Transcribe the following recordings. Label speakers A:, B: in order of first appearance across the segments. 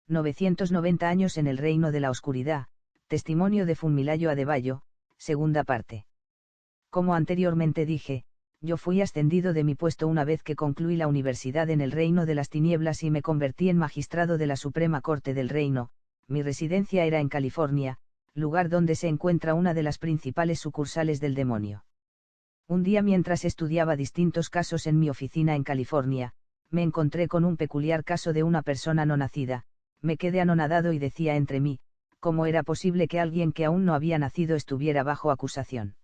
A: 990 años en el reino de la oscuridad, testimonio de Funmilayo Adebayo, segunda parte. Como anteriormente dije, yo fui ascendido de mi puesto una vez que concluí la universidad en el reino de las tinieblas y me convertí en magistrado de la Suprema Corte del Reino. Mi residencia era en California, lugar donde se encuentra una de las principales sucursales del demonio. Un día mientras estudiaba distintos casos en mi oficina en California, me encontré con un peculiar caso de una persona no nacida. Me quedé anonadado y decía entre mí, ¿cómo era posible que alguien que aún no había nacido estuviera bajo acusación?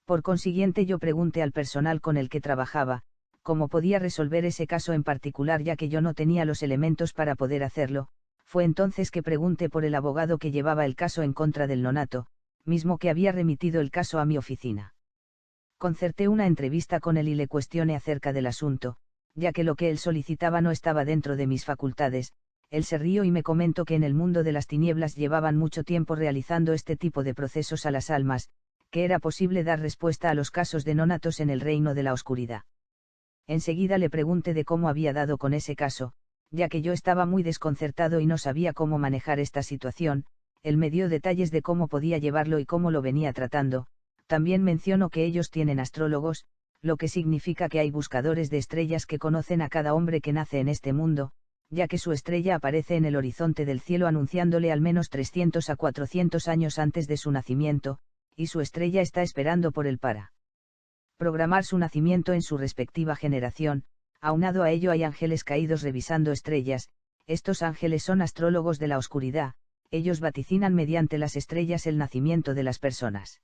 A: Por consiguiente yo pregunté al personal con el que trabajaba, cómo podía resolver ese caso en particular ya que yo no tenía los elementos para poder hacerlo. Fue entonces que pregunté por el abogado que llevaba el caso en contra del nonato, mismo que había remitido el caso a mi oficina. Concerté una entrevista con él y le cuestioné acerca del asunto, ya que lo que él solicitaba no estaba dentro de mis facultades. Él se rió y me comentó que en el mundo de las tinieblas llevaban mucho tiempo realizando este tipo de procesos a las almas, que era posible dar respuesta a los casos de nonatos en el reino de la oscuridad. Enseguida le pregunté de cómo había dado con ese caso, ya que yo estaba muy desconcertado y no sabía cómo manejar esta situación. Él me dio detalles de cómo podía llevarlo y cómo lo venía tratando. También mencionó que ellos tienen astrólogos, lo que significa que hay buscadores de estrellas que conocen a cada hombre que nace en este mundo, ya que su estrella aparece en el horizonte del cielo anunciándole al menos 300 a 400 años antes de su nacimiento, y su estrella está esperando por él para programar su nacimiento en su respectiva generación. Aunado a ello hay ángeles caídos revisando estrellas. Estos ángeles son astrólogos de la oscuridad, ellos vaticinan mediante las estrellas el nacimiento de las personas.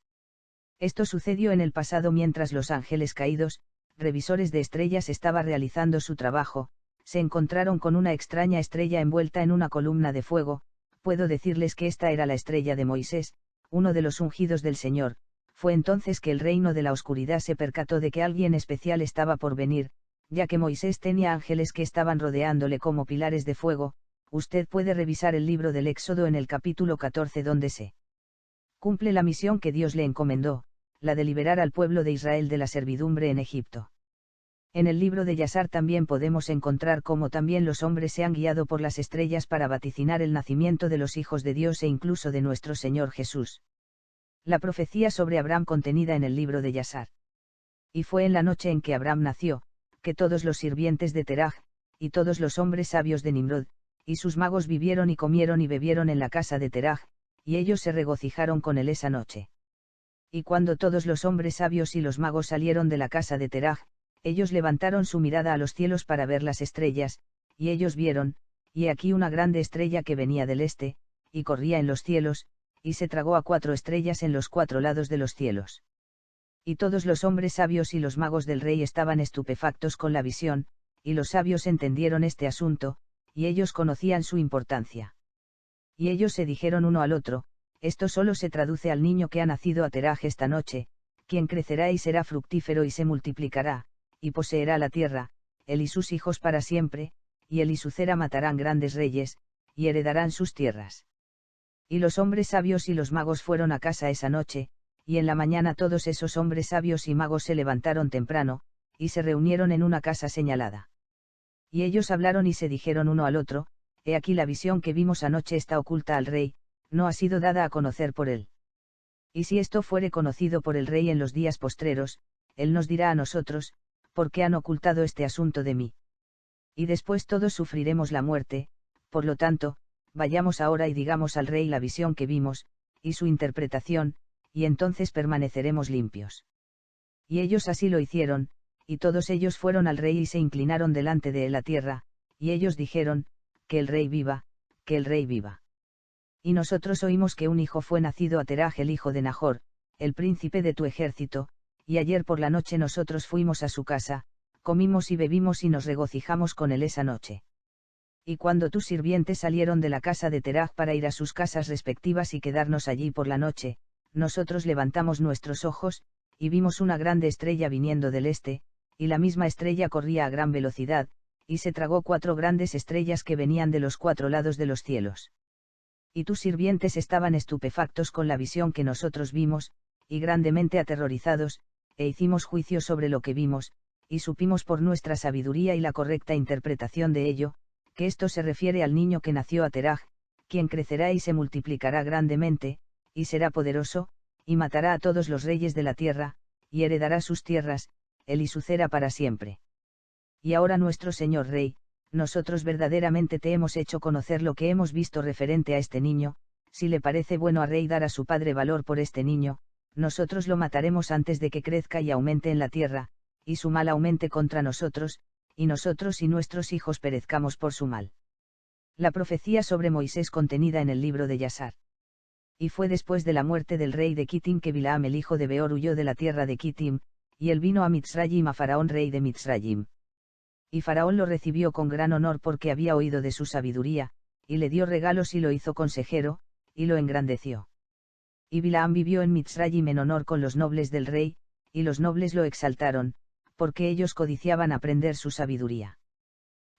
A: Esto sucedió en el pasado mientras los ángeles caídos, revisores de estrellas, estaba realizando su trabajo. Se encontraron con una extraña estrella envuelta en una columna de fuego. Puedo decirles que esta era la estrella de Moisés, uno de los ungidos del Señor. Fue entonces que el reino de la oscuridad se percató de que alguien especial estaba por venir, ya que Moisés tenía ángeles que estaban rodeándole como pilares de fuego. Usted puede revisar el libro del Éxodo en el capítulo 14 donde se cumple la misión que Dios le encomendó, la de liberar al pueblo de Israel de la servidumbre en Egipto. En el libro de Yasar también podemos encontrar cómo también los hombres se han guiado por las estrellas para vaticinar el nacimiento de los hijos de Dios e incluso de nuestro Señor Jesús. La profecía sobre Abraham contenida en el libro de Yasar. Y fue en la noche en que Abraham nació, que todos los sirvientes de Teraj, y todos los hombres sabios de Nimrod, y sus magos vivieron y comieron y bebieron en la casa de Teraj, y ellos se regocijaron con él esa noche. Y cuando todos los hombres sabios y los magos salieron de la casa de Teraj, ellos levantaron su mirada a los cielos para ver las estrellas, y ellos vieron, y aquí una grande estrella que venía del este, y corría en los cielos, y se tragó a 4 estrellas en los 4 lados de los cielos. Y todos los hombres sabios y los magos del rey estaban estupefactos con la visión, y los sabios entendieron este asunto, y ellos conocían su importancia. Y ellos se dijeron uno al otro, esto solo se traduce al niño que ha nacido a Teraj esta noche, quien crecerá y será fructífero y se multiplicará, y poseerá la tierra, él y sus hijos para siempre, y él y su cera matarán grandes reyes, y heredarán sus tierras. Y los hombres sabios y los magos fueron a casa esa noche, y en la mañana todos esos hombres sabios y magos se levantaron temprano, y se reunieron en una casa señalada. Y ellos hablaron y se dijeron uno al otro, he aquí la visión que vimos anoche está oculta al rey, no ha sido dada a conocer por él. Y si esto fuere conocido por el rey en los días postreros, él nos dirá a nosotros, ¿por qué han ocultado este asunto de mí? Y después todos sufriremos la muerte. Por lo tanto, vayamos ahora y digamos al rey la visión que vimos, y su interpretación, y entonces permaneceremos limpios. Y ellos así lo hicieron, y todos ellos fueron al rey y se inclinaron delante de él a tierra, y ellos dijeron, que el rey viva, que el rey viva. Y nosotros oímos que un hijo fue nacido a Teraj el hijo de Nahor, el príncipe de tu ejército, y ayer por la noche nosotros fuimos a su casa, comimos y bebimos y nos regocijamos con él esa noche. Y cuando tus sirvientes salieron de la casa de Teraj para ir a sus casas respectivas y quedarnos allí por la noche, nosotros levantamos nuestros ojos, y vimos una grande estrella viniendo del este, y la misma estrella corría a gran velocidad, y se tragó 4 grandes estrellas que venían de los 4 lados de los cielos. Y tus sirvientes estaban estupefactos con la visión que nosotros vimos, y grandemente aterrorizados, e hicimos juicio sobre lo que vimos, y supimos por nuestra sabiduría y la correcta interpretación de ello, que esto se refiere al niño que nació a Teraj, quien crecerá y se multiplicará grandemente, y será poderoso, y matará a todos los reyes de la tierra, y heredará sus tierras, él y su cera para siempre. Y ahora nuestro señor rey, nosotros verdaderamente te hemos hecho conocer lo que hemos visto referente a este niño, si le parece bueno a rey dar a su padre valor por este niño, nosotros lo mataremos antes de que crezca y aumente en la tierra, y su mal aumente contra nosotros, y nosotros y nuestros hijos perezcamos por su mal. La profecía sobre Moisés contenida en el libro de Yasar. Y fue después de la muerte del rey de Kitim que Bilaam el hijo de Beor huyó de la tierra de Kitim, y él vino a Mitzrayim a Faraón rey de Mitzrayim. Y Faraón lo recibió con gran honor porque había oído de su sabiduría, y le dio regalos y lo hizo consejero, y lo engrandeció. Y Bilaam vivió en Mitzrayim en honor con los nobles del rey, y los nobles lo exaltaron, porque ellos codiciaban aprender su sabiduría.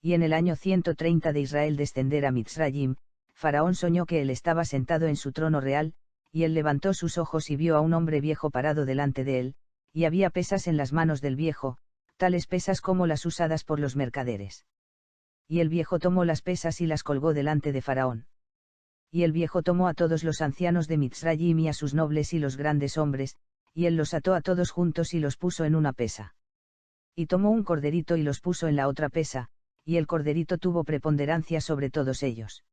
A: Y en el año 130 de Israel descender a Mitzrayim, Faraón soñó que él estaba sentado en su trono real, y él levantó sus ojos y vio a un hombre viejo parado delante de él, y había pesas en las manos del viejo, tales pesas como las usadas por los mercaderes. Y el viejo tomó las pesas y las colgó delante de Faraón. Y el viejo tomó a todos los ancianos de Mitzrayim y a sus nobles y los grandes hombres, y él los ató a todos juntos y los puso en una pesa. Y tomó un corderito y los puso en la otra pesa, y el corderito tuvo preponderancia sobre todos ellos.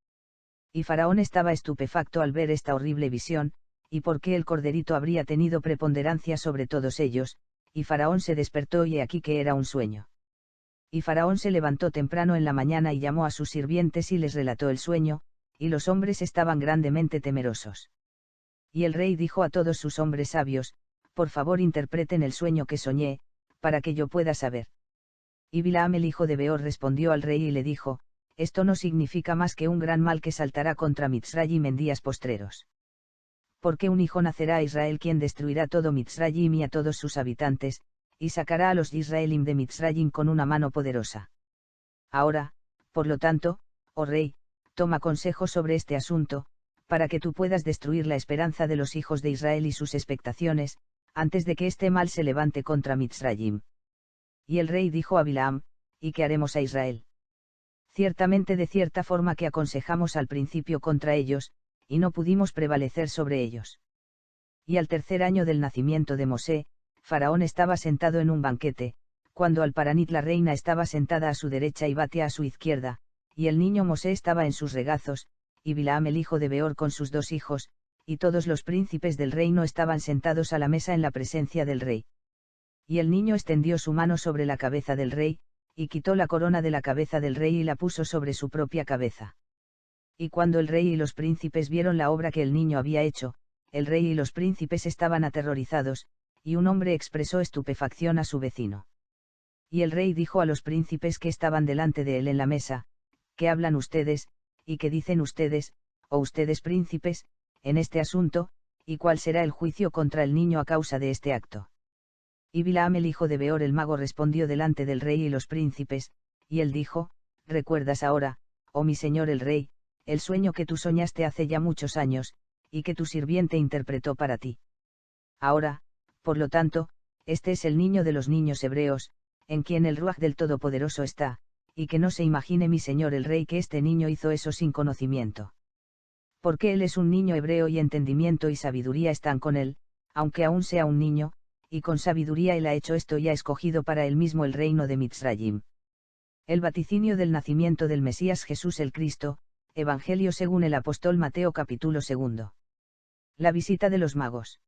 A: Y Faraón estaba estupefacto al ver esta horrible visión, y por qué el corderito habría tenido preponderancia sobre todos ellos, y Faraón se despertó y he aquí que era un sueño. Y Faraón se levantó temprano en la mañana y llamó a sus sirvientes y les relató el sueño, y los hombres estaban grandemente temerosos. Y el rey dijo a todos sus hombres sabios, por favor interpreten el sueño que soñé, para que yo pueda saber. Y Bilaam el hijo de Beor respondió al rey y le dijo, esto no significa más que un gran mal que saltará contra Mitzrayim en días postreros. Porque un hijo nacerá a Israel quien destruirá todo Mitzrayim y a todos sus habitantes, y sacará a los Israelim de Mitzrayim con una mano poderosa. Ahora, por lo tanto, oh rey, toma consejo sobre este asunto, para que tú puedas destruir la esperanza de los hijos de Israel y sus expectaciones, antes de que este mal se levante contra Mitzrayim. Y el rey dijo a Bilaam, ¿y qué haremos a Israel? Ciertamente de cierta forma que aconsejamos al principio contra ellos, y no pudimos prevalecer sobre ellos. Y al tercer año del nacimiento de Mosé, Faraón estaba sentado en un banquete, cuando Alparanit la reina estaba sentada a su derecha y Batia a su izquierda, y el niño Mosé estaba en sus regazos, y Bilaam el hijo de Beor con sus dos hijos, y todos los príncipes del reino estaban sentados a la mesa en la presencia del rey. Y el niño extendió su mano sobre la cabeza del rey, y quitó la corona de la cabeza del rey y la puso sobre su propia cabeza. Y cuando el rey y los príncipes vieron la obra que el niño había hecho, el rey y los príncipes estaban aterrorizados, y un hombre expresó estupefacción a su vecino. Y el rey dijo a los príncipes que estaban delante de él en la mesa, ¿qué hablan ustedes, y qué dicen ustedes, o ustedes príncipes, en este asunto, y cuál será el juicio contra el niño a causa de este acto? Y Bilaam el hijo de Beor el mago respondió delante del rey y los príncipes, y él dijo, ¿recuerdas ahora, oh mi señor el rey, el sueño que tú soñaste hace ya muchos años, y que tu sirviente interpretó para ti? Ahora, por lo tanto, este es el niño de los niños hebreos, en quien el Ruaj del Todopoderoso está, y que no se imagine mi señor el rey que este niño hizo eso sin conocimiento. Porque él es un niño hebreo y entendimiento y sabiduría están con él, aunque aún sea un niño, y con sabiduría él ha hecho esto y ha escogido para él mismo el reino de Mitzrayim. El vaticinio del nacimiento del Mesías Jesús el Cristo, Evangelio según el apóstol Mateo capítulo 2. La visita de los magos.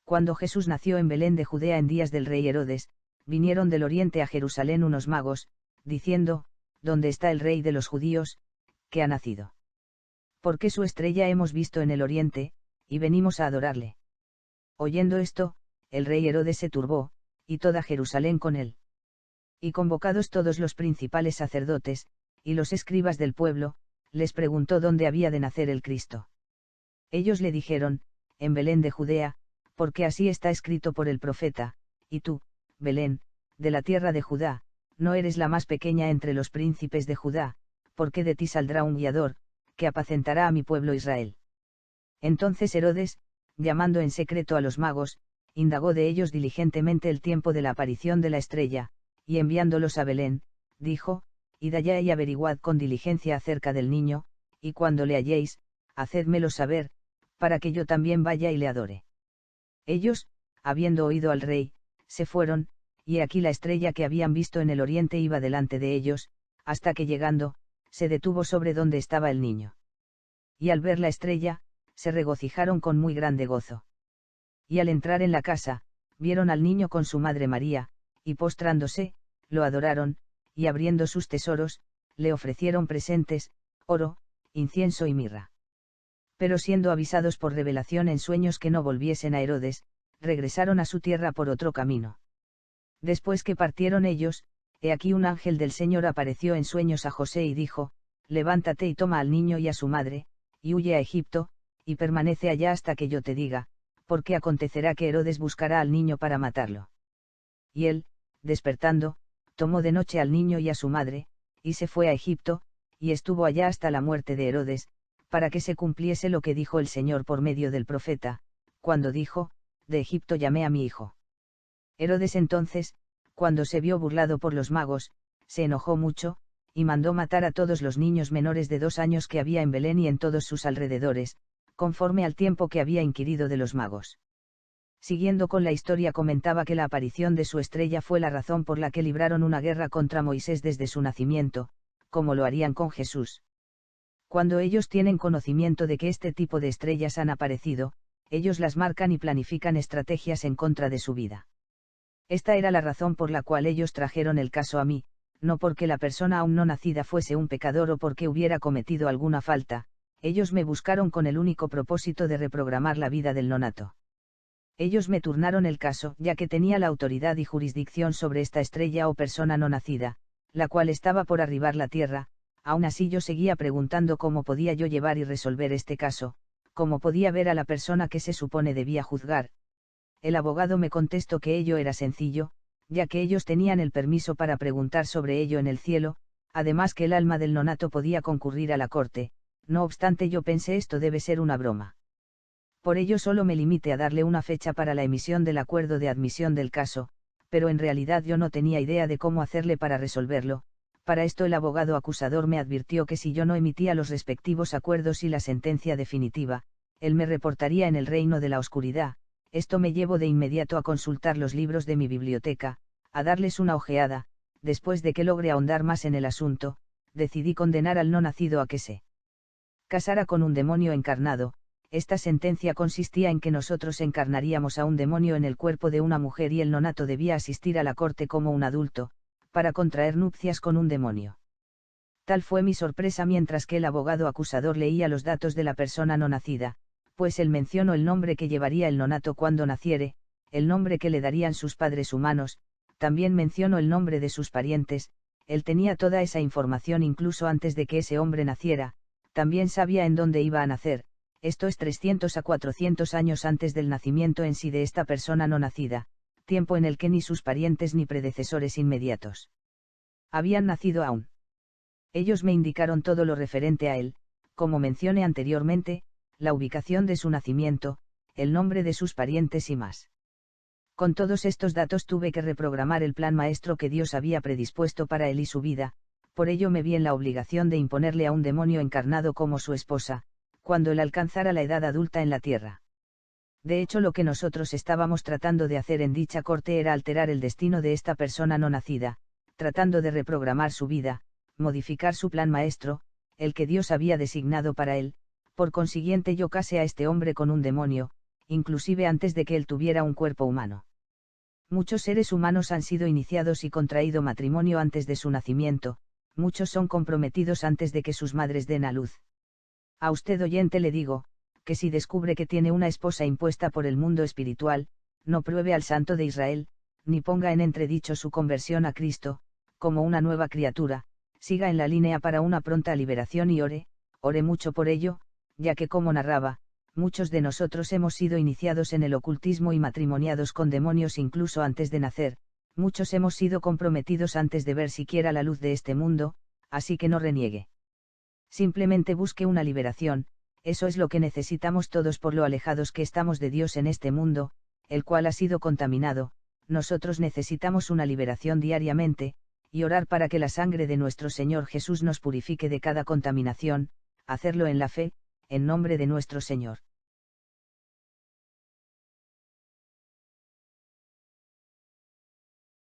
A: Cuando Jesús nació en Belén de Judea en días del rey Herodes, vinieron del oriente a Jerusalén unos magos, diciendo, ¿dónde está el rey de los judíos, que ha nacido? Porque su estrella hemos visto en el oriente, y venimos a adorarle. Oyendo esto, el rey Herodes se turbó, y toda Jerusalén con él. Y convocados todos los principales sacerdotes, y los escribas del pueblo, les preguntó dónde había de nacer el Cristo. Ellos le dijeron, en Belén de Judea, porque así está escrito por el profeta, y tú, Belén, de la tierra de Judá, no eres la más pequeña entre los príncipes de Judá, porque de ti saldrá un guiador, que apacentará a mi pueblo Israel. Entonces Herodes, llamando en secreto a los magos, indagó de ellos diligentemente el tiempo de la aparición de la estrella, y enviándolos a Belén, dijo, id allá y averiguad con diligencia acerca del niño, y cuando le halléis, hacedmelo saber, para que yo también vaya y le adore. Ellos, habiendo oído al rey, se fueron, y aquí la estrella que habían visto en el oriente iba delante de ellos, hasta que llegando, se detuvo sobre donde estaba el niño. Y al ver la estrella, se regocijaron con muy grande gozo. Y al entrar en la casa, vieron al niño con su madre María, y postrándose, lo adoraron, y abriendo sus tesoros, le ofrecieron presentes, oro, incienso y mirra. Pero siendo avisados por revelación en sueños que no volviesen a Herodes, regresaron a su tierra por otro camino. Después que partieron ellos, he aquí un ángel del Señor apareció en sueños a José y dijo: levántate y toma al niño y a su madre, y huye a Egipto, y permanece allá hasta que yo te diga, porque acontecerá que Herodes buscará al niño para matarlo. Y él, despertando, tomó de noche al niño y a su madre, y se fue a Egipto, y estuvo allá hasta la muerte de Herodes, para que se cumpliese lo que dijo el Señor por medio del profeta, cuando dijo: de Egipto llamé a mi hijo. Herodes entonces, cuando se vio burlado por los magos, se enojó mucho, y mandó matar a todos los niños menores de 2 años que había en Belén y en todos sus alrededores, conforme al tiempo que había inquirido de los magos. Siguiendo con la historia, comentaba que la aparición de su estrella fue la razón por la que libraron una guerra contra Moisés desde su nacimiento, como lo harían con Jesús. Cuando ellos tienen conocimiento de que este tipo de estrellas han aparecido, ellos las marcan y planifican estrategias en contra de su vida. Esta era la razón por la cual ellos trajeron el caso a mí, no porque la persona aún no nacida fuese un pecador o porque hubiera cometido alguna falta, ellos me buscaron con el único propósito de reprogramar la vida del nonato. Ellos me turnaron el caso, ya que tenía la autoridad y jurisdicción sobre esta estrella o persona no nacida, la cual estaba por arribar la tierra. Aún así yo seguía preguntando cómo podía yo llevar y resolver este caso, cómo podía ver a la persona que se supone debía juzgar. El abogado me contestó que ello era sencillo, ya que ellos tenían el permiso para preguntar sobre ello en el cielo, además que el alma del nonato podía concurrir a la corte. No obstante, yo pensé, esto debe ser una broma. Por ello solo me limité a darle una fecha para la emisión del acuerdo de admisión del caso, pero en realidad yo no tenía idea de cómo hacerle para resolverlo. Para esto el abogado acusador me advirtió que si yo no emitía los respectivos acuerdos y la sentencia definitiva, él me reportaría en el reino de la oscuridad. Esto me llevó de inmediato a consultar los libros de mi biblioteca, a darles una ojeada. Después de que logré ahondar más en el asunto, decidí condenar al no nacido a que se casara con un demonio encarnado. Esta sentencia consistía en que nosotros encarnaríamos a un demonio en el cuerpo de una mujer y el nonato debía asistir a la corte como un adulto, para contraer nupcias con un demonio. Tal fue mi sorpresa mientras que el abogado acusador leía los datos de la persona no nacida, pues él mencionó el nombre que llevaría el nonato cuando naciere, el nombre que le darían sus padres humanos, también mencionó el nombre de sus parientes. Él tenía toda esa información incluso antes de que ese hombre naciera, también sabía en dónde iba a nacer. Esto es 300 a 400 años antes del nacimiento en sí de esta persona no nacida, tiempo en el que ni sus parientes ni predecesores inmediatos habían nacido aún. Ellos me indicaron todo lo referente a él, como mencioné anteriormente, la ubicación de su nacimiento, el nombre de sus parientes y más. Con todos estos datos tuve que reprogramar el plan maestro que Dios había predispuesto para él y su vida, por ello me vi en la obligación de imponerle a un demonio encarnado como su esposa, cuando él alcanzara la edad adulta en la tierra. De hecho, lo que nosotros estábamos tratando de hacer en dicha corte era alterar el destino de esta persona no nacida, tratando de reprogramar su vida, modificar su plan maestro, el que Dios había designado para él. Por consiguiente yo casé a este hombre con un demonio, inclusive antes de que él tuviera un cuerpo humano. Muchos seres humanos han sido iniciados y contraído matrimonio antes de su nacimiento, muchos son comprometidos antes de que sus madres den a luz. A usted, oyente, le digo, que si descubre que tiene una esposa impuesta por el mundo espiritual, no pruebe al Santo de Israel, ni ponga en entredicho su conversión a Cristo, como una nueva criatura, siga en la línea para una pronta liberación y ore mucho por ello, ya que, como narraba, muchos de nosotros hemos sido iniciados en el ocultismo y matrimoniados con demonios incluso antes de nacer, muchos hemos sido comprometidos antes de ver siquiera la luz de este mundo, así que no reniegue. Simplemente busque una liberación, eso es lo que necesitamos todos por lo alejados que estamos de Dios en este mundo, el cual ha sido contaminado. Nosotros necesitamos una liberación diariamente, y orar para que la sangre de nuestro Señor Jesús nos purifique de cada contaminación, hacerlo en la fe, en nombre de nuestro Señor.